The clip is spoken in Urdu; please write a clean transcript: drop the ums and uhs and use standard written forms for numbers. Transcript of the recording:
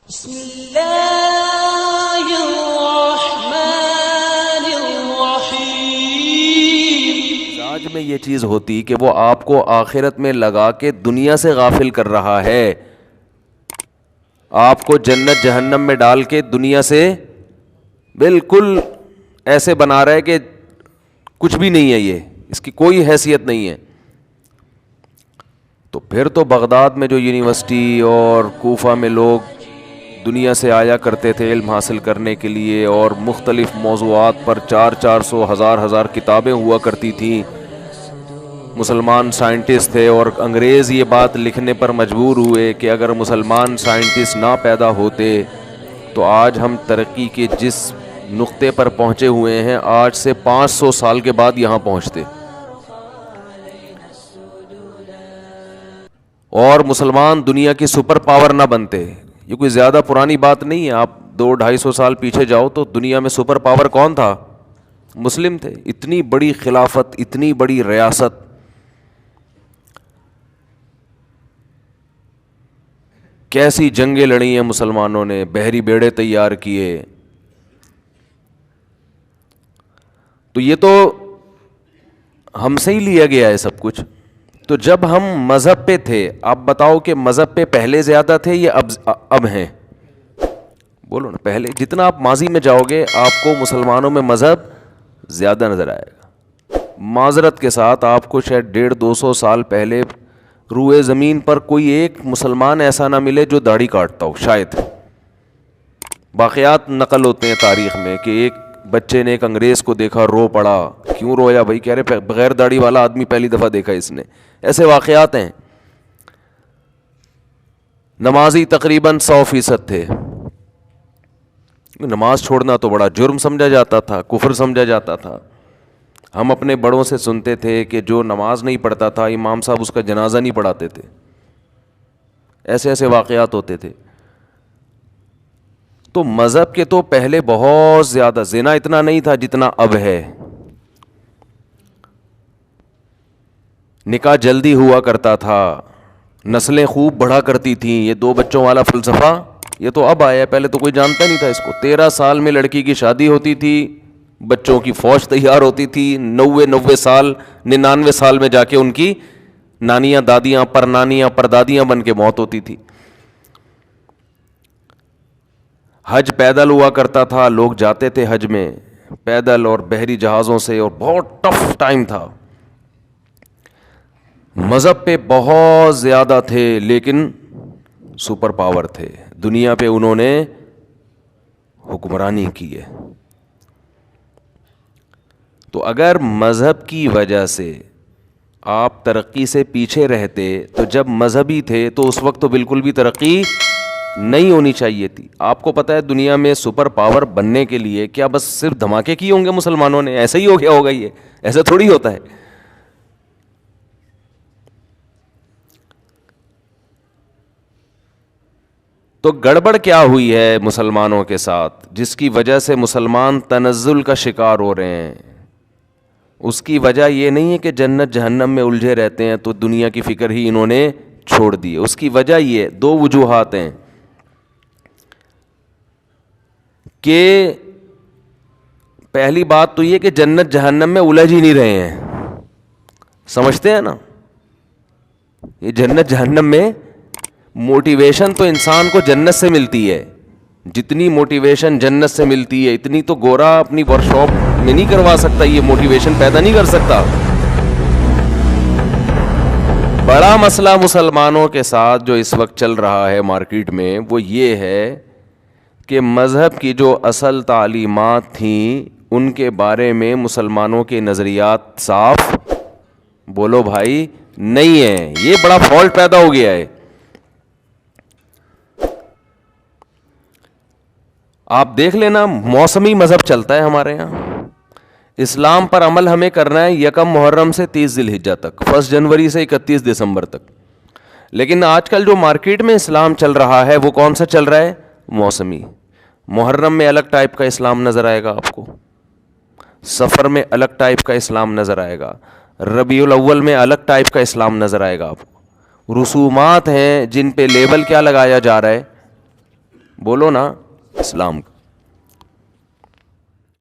بسم اللہ الرحمن الرحیم۔ مزاج میں یہ چیز ہوتی کہ وہ آپ کو آخرت میں لگا کے دنیا سے غافل کر رہا ہے، آپ کو جنت جہنم میں ڈال کے دنیا سے بالکل ایسے بنا رہا ہے کہ کچھ بھی نہیں ہے، یہ اس کی کوئی حیثیت نہیں ہے۔ تو پھر تو بغداد میں جو یونیورسٹی اور کوفہ میں لوگ دنیا سے آیا کرتے تھے علم حاصل کرنے کے لیے، اور مختلف موضوعات پر 400 ہزار کتابیں ہوا کرتی تھیں، مسلمان سائنٹسٹ تھے، اور انگریز یہ بات لکھنے پر مجبور ہوئے کہ اگر مسلمان سائنٹسٹ نہ پیدا ہوتے تو آج ہم ترقی کے جس نقطے پر پہنچے ہوئے ہیں آج سے 500 سال کے بعد یہاں پہنچتے، اور مسلمان دنیا کی سپر پاور نہ بنتے۔ یہ کوئی زیادہ پرانی بات نہیں ہے، آپ 200-250 سال پیچھے جاؤ تو دنیا میں سپر پاور کون تھا؟ مسلم تھے۔ اتنی بڑی خلافت، اتنی بڑی ریاست، کیسی جنگیں لڑی ہیں مسلمانوں نے، بحری بیڑے تیار کیے۔ تو یہ تو ہم سے ہی لیا گیا ہے سب کچھ۔ تو جب ہم مذہب پہ تھے، آپ بتاؤ کہ مذہب پہ پہلے زیادہ تھے یا اب ہیں؟ بولو نا، پہلے جتنا آپ ماضی میں جاؤ گے آپ کو مسلمانوں میں مذہب زیادہ نظر آئے گا۔ معذرت کے ساتھ آپ کو شاید 150-200 سال پہلے روئے زمین پر کوئی ایک مسلمان ایسا نہ ملے جو داڑھی کاٹتا ہو، شاید۔ واقعات نقل ہوتے ہیں تاریخ میں کہ ایک بچے نے ایک انگریز کو دیکھا، رو پڑا۔ کیوں رویا بھائی؟ کہہ رہے بغیر داڑھی والا آدمی پہلی دفعہ دیکھا اس نے۔ ایسے واقعات ہیں۔ نمازی تقریباً 100% تھے۔ نماز چھوڑنا تو بڑا جرم سمجھا جاتا تھا، کفر سمجھا جاتا تھا۔ ہم اپنے بڑوں سے سنتے تھے کہ جو نماز نہیں پڑھتا تھا امام صاحب اس کا جنازہ نہیں پڑھاتے تھے۔ ایسے ایسے واقعات ہوتے تھے۔ تو مذہب کے تو پہلے بہت زیادہ، زنا اتنا نہیں تھا جتنا اب ہے، نکاح جلدی ہوا کرتا تھا، نسلیں خوب بڑھا کرتی تھیں۔ یہ 2 بچوں والا فلسفہ یہ تو اب آیا ہے، پہلے تو کوئی جانتا نہیں تھا اس کو۔ 13 سال میں لڑکی کی شادی ہوتی تھی، بچوں کی فوج تیار ہوتی تھی، 90 سال 99 سال میں جا کے ان کی نانیاں، دادیاں، پرنانیاں، پردادیاں بن کے موت ہوتی تھی۔ حج پیدل ہوا کرتا تھا، لوگ جاتے تھے حج میں پیدل اور بحری جہازوں سے، اور بہت ٹف ٹائم تھا۔ مذہب پہ بہت زیادہ تھے لیکن سپر پاور تھے، دنیا پہ انہوں نے حکمرانی کی ہے۔ تو اگر مذہب کی وجہ سے آپ ترقی سے پیچھے رہتے تو جب مذہبی تھے تو اس وقت تو بالکل بھی ترقی نہیں ہونی چاہیے تھی۔ آپ کو پتہ ہے دنیا میں سپر پاور بننے کے لیے کیا بس صرف دھماکے کیے ہوں گے مسلمانوں نے؟ ایسا ہی ہو گیا ہوگا؟ یہ ایسا تھوڑی ہوتا ہے۔ تو گڑبڑ کیا ہوئی ہے مسلمانوں کے ساتھ جس کی وجہ سے مسلمان تنزل کا شکار ہو رہے ہیں؟ اس کی وجہ یہ نہیں ہے کہ جنت جہنم میں الجھے رہتے ہیں تو دنیا کی فکر ہی انہوں نے چھوڑ دی۔ اس کی وجہ یہ 2 وجوہات ہیں کہ پہلی بات تو یہ کہ جنت جہنم میں الجھ ہی نہیں رہے ہیں، سمجھتے ہیں نا؟ یہ جنت جہنم میں موٹیویشن تو انسان کو جنت سے ملتی ہے، جتنی موٹیویشن جنت سے ملتی ہے اتنی تو گورا اپنی ورکشاپ میں نہیں کروا سکتا، یہ موٹیویشن پیدا نہیں کر سکتا۔ بڑا مسئلہ مسلمانوں کے ساتھ جو اس وقت چل رہا ہے مارکیٹ میں وہ یہ ہے کہ مذہب کی جو اصل تعلیمات تھیں ان کے بارے میں مسلمانوں کے نظریات صاف، بولو بھائی، نہیں ہے۔ یہ بڑا فالٹ پیدا ہو گیا ہے۔ آپ دیکھ لینا، موسمی مذہب چلتا ہے ہمارے یہاں۔ اسلام پر عمل ہمیں کرنا ہے 1 محرم سے 30 ذی الحجہ تک، 1 جنوری سے 31 دسمبر تک۔ لیکن آج کل جو مارکیٹ میں اسلام چل رہا ہے وہ کون سا چل رہا ہے؟ موسمی۔ محرم میں الگ ٹائپ کا اسلام نظر آئے گا آپ کو، سفر میں الگ ٹائپ کا اسلام نظر آئے گا، ربیع الاول میں الگ ٹائپ کا اسلام نظر آئے گا آپ کو۔ رسومات ہیں جن پہ لیبل کیا لگایا جا رہا ہے؟ بولو نا اسلام کا.